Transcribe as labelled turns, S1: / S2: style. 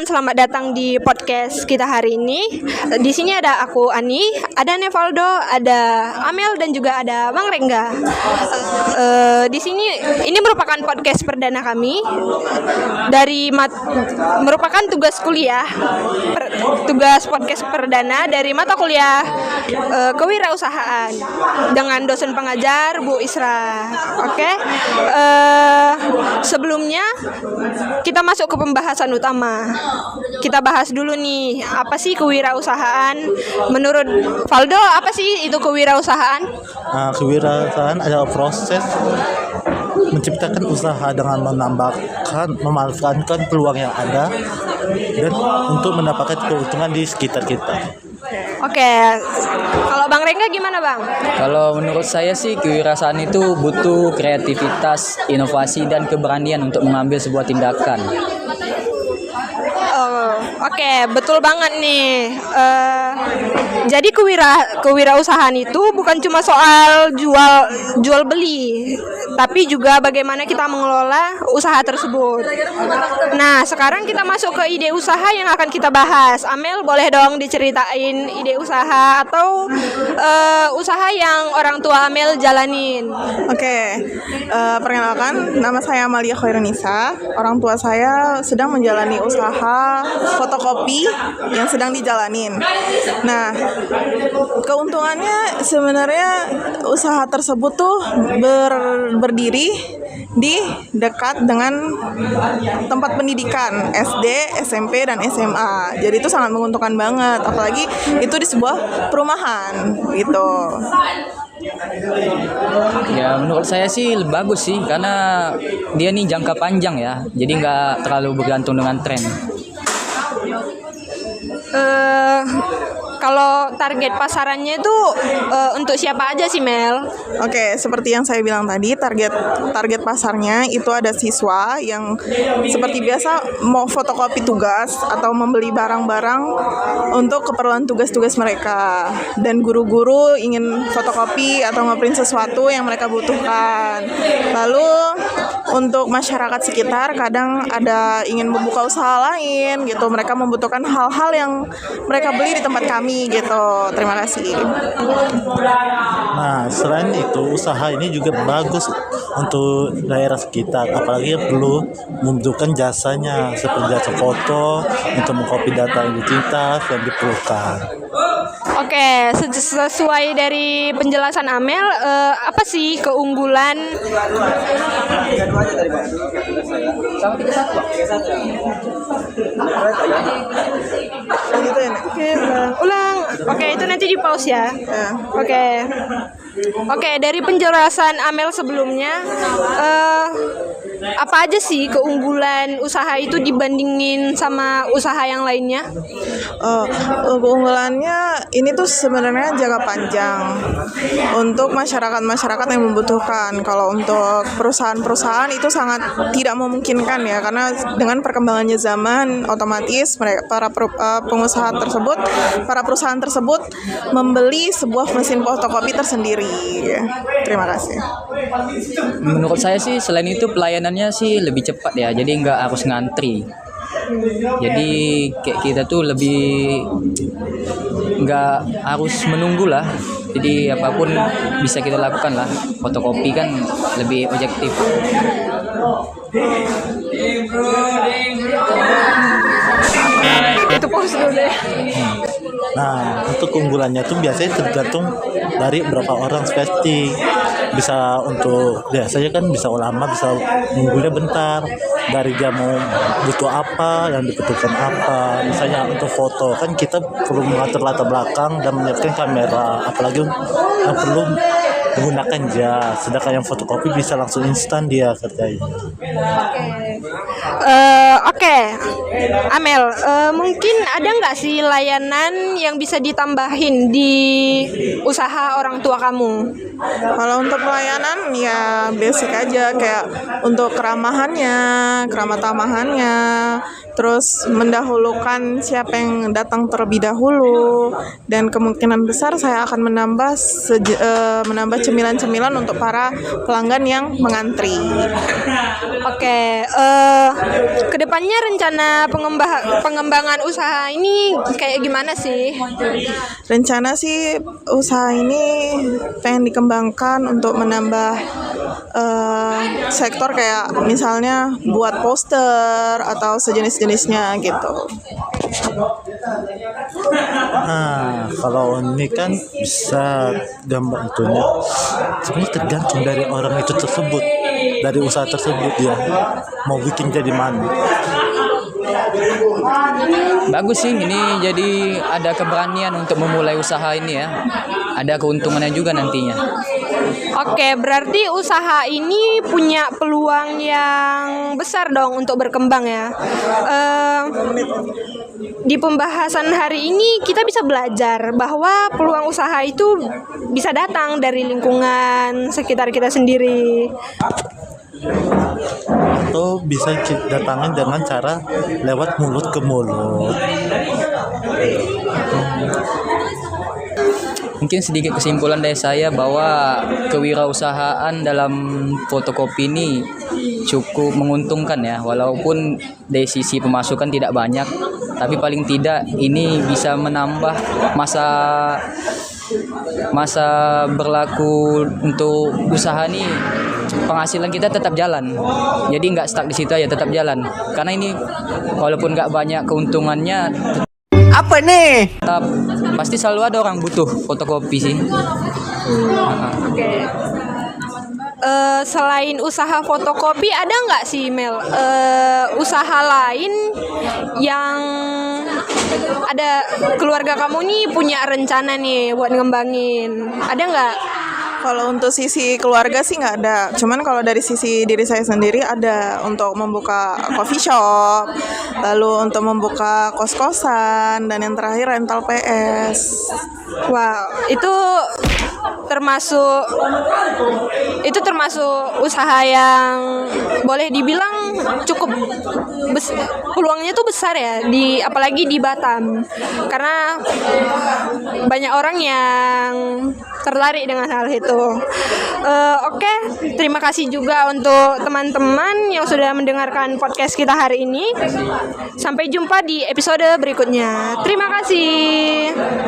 S1: teman-teman, selamat datang di podcast kita hari ini. Di sini ada aku Ani, ada Nevaldo, ada Amel dan juga ada Bang Rengga. Di sini ini merupakan podcast perdana kami dari merupakan tugas kuliah, tugas podcast perdana dari mata kuliah kewirausahaan dengan dosen pengajar Bu Isra. Oke. Sebelumnya kita masuk ke pembahasan utama. Kita bahas dulu nih, apa sih kewirausahaan? Menurut Valdo, apa sih itu kewirausahaan?
S2: Kewirausahaan adalah proses menciptakan usaha dengan memanfaatkan peluang yang ada dan untuk mendapatkan keuntungan di sekitar kita.
S1: Oke, kalau Bang Rengga gimana Bang?
S3: Kalau menurut saya sih kewirausahaan itu butuh kreativitas, inovasi dan keberanian untuk mengambil sebuah tindakan.
S1: Oke, betul banget nih. Jadi kewirausahaan itu bukan cuma soal jual beli, tapi juga bagaimana kita mengelola usaha tersebut. Nah, sekarang kita masuk ke ide usaha yang akan kita bahas. Amel, boleh dong diceritain ide usaha atau usaha yang orang tua Amel jalanin?
S4: Oke, perkenalkan, nama saya Amalia Khairunisa. Orang tua saya sedang menjalani usaha fotokopi yang sedang dijalanin. Nah, keuntungannya sebenarnya usaha tersebut tuh berdiri di dekat dengan tempat pendidikan SD, SMP, dan SMA. Jadi itu sangat menguntungkan banget, apalagi itu di sebuah perumahan gitu.
S3: Ya menurut saya sih bagus sih, karena dia nih jangka panjang ya, jadi nggak terlalu bergantung dengan tren.
S1: Kalau target pasarannya itu untuk siapa aja sih Mel?
S4: Oke, seperti yang saya bilang tadi, target pasarnya itu ada siswa yang seperti biasa mau fotokopi tugas atau membeli barang-barang untuk keperluan tugas-tugas mereka, dan guru-guru ingin fotokopi atau ngeprint sesuatu yang mereka butuhkan. Lalu untuk masyarakat sekitar kadang ada ingin membuka usaha lain gitu, mereka membutuhkan hal-hal yang mereka beli di tempat kami gitu. Terima kasih.
S2: Nah, selain itu usaha ini juga bagus untuk daerah sekitar, apalagi yang perlu membutuhkan jasanya seperti jasa foto untuk mengcopy data identitas yang diperlukan.
S1: Oke, sesuai dari penjelasan Amel, apa sih keunggulan? Ulang. Oke, itu nanti di pause ya. Oke, dari penjelasan Amel sebelumnya, apa aja sih keunggulan usaha itu dibandingin sama usaha yang lainnya?
S4: Keunggulannya ini tuh sebenarnya jangka panjang untuk masyarakat yang membutuhkan. Kalau untuk perusahaan-perusahaan itu sangat tidak memungkinkan ya, karena dengan perkembangannya zaman otomatis para perusahaan tersebut membeli sebuah mesin fotokopi tersendiri. Terima kasih.
S3: Menurut saya sih selain itu pelayanannya sih lebih cepat ya, jadi nggak harus ngantri. Jadi kayak kita tuh lebih nggak harus menunggu lah. Jadi apapun bisa kita lakukan lah. Fotokopi kan lebih objektif.
S1: Itu pause dulu deh.
S2: Nah, untuk keunggulannya tuh biasanya tergantung dari berapa orang seperti biasanya kan bisa lama, bisa nunggunya bentar, dari dia mau butuh apa, yang dibutuhkan apa. Misalnya untuk foto kan kita perlu mengatur latar belakang dan menyiapkan kamera, apalagi yang perlu menggunakan jas, sedangkan yang fotokopi bisa langsung instan dia kerjain.
S1: Oke. Amel, mungkin ada nggak sih layanan yang bisa ditambahin di usaha orang tua kamu?
S4: Kalau untuk pelayanan ya basic aja, kayak untuk keramahan tamahannya, terus mendahulukan siapa yang datang terlebih dahulu, dan kemungkinan besar saya akan menambah cemilan-cemilan untuk para pelanggan yang mengantri.
S1: Oke, kedepannya rencana pengembangan usaha ini kayak gimana sih?
S4: Rencana sih usaha ini pengen dikembangkan untuk menambah sektor kayak misalnya buat poster atau sejenis-jenisnya gitu.
S2: Nah, kalau ini kan bisa gambar itunya. Sebenarnya tergantung dari orang itu tersebut, dari usaha tersebut dia mau bikin jadi mana.
S3: Bagus sih, ini jadi ada keberanian untuk memulai usaha ini ya. Ada keuntungannya juga nantinya.
S1: Oke, berarti usaha ini punya peluang yang besar dong untuk berkembang ya. Di pembahasan hari ini kita bisa belajar bahwa peluang usaha itu bisa datang dari lingkungan sekitar kita sendiri.
S2: Atau bisa kita datangin dengan cara lewat mulut ke mulut.
S3: Mungkin sedikit kesimpulan dari saya bahwa kewirausahaan dalam fotokopi ini cukup menguntungkan ya, walaupun dari sisi pemasukan tidak banyak, tapi paling tidak ini bisa menambah masa berlaku untuk usaha nih. Penghasilan kita tetap jalan, jadi nggak stuck di situ aja, tetap jalan. Karena ini walaupun nggak banyak keuntungannya,
S5: apa nih?
S3: tetap pasti selalu ada orang butuh fotokopi sih.
S1: Oke. Selain usaha fotokopi ada nggak sih Mel usaha lain yang ada keluarga kamu nih punya rencana nih buat ngembangin? Ada nggak?
S4: Kalau untuk sisi keluarga sih nggak ada. Cuman kalau dari sisi diri saya sendiri ada untuk membuka coffee shop, lalu untuk membuka kos-kosan, dan yang terakhir rental PS.
S1: Wow, itu termasuk usaha yang boleh dibilang cukup peluangnya tuh besar ya, apalagi di Batam, karena banyak orang yang tertarik dengan hal itu. Oke, terima kasih juga untuk teman-teman yang sudah mendengarkan podcast kita hari ini. Sampai jumpa di episode berikutnya. Terima kasih.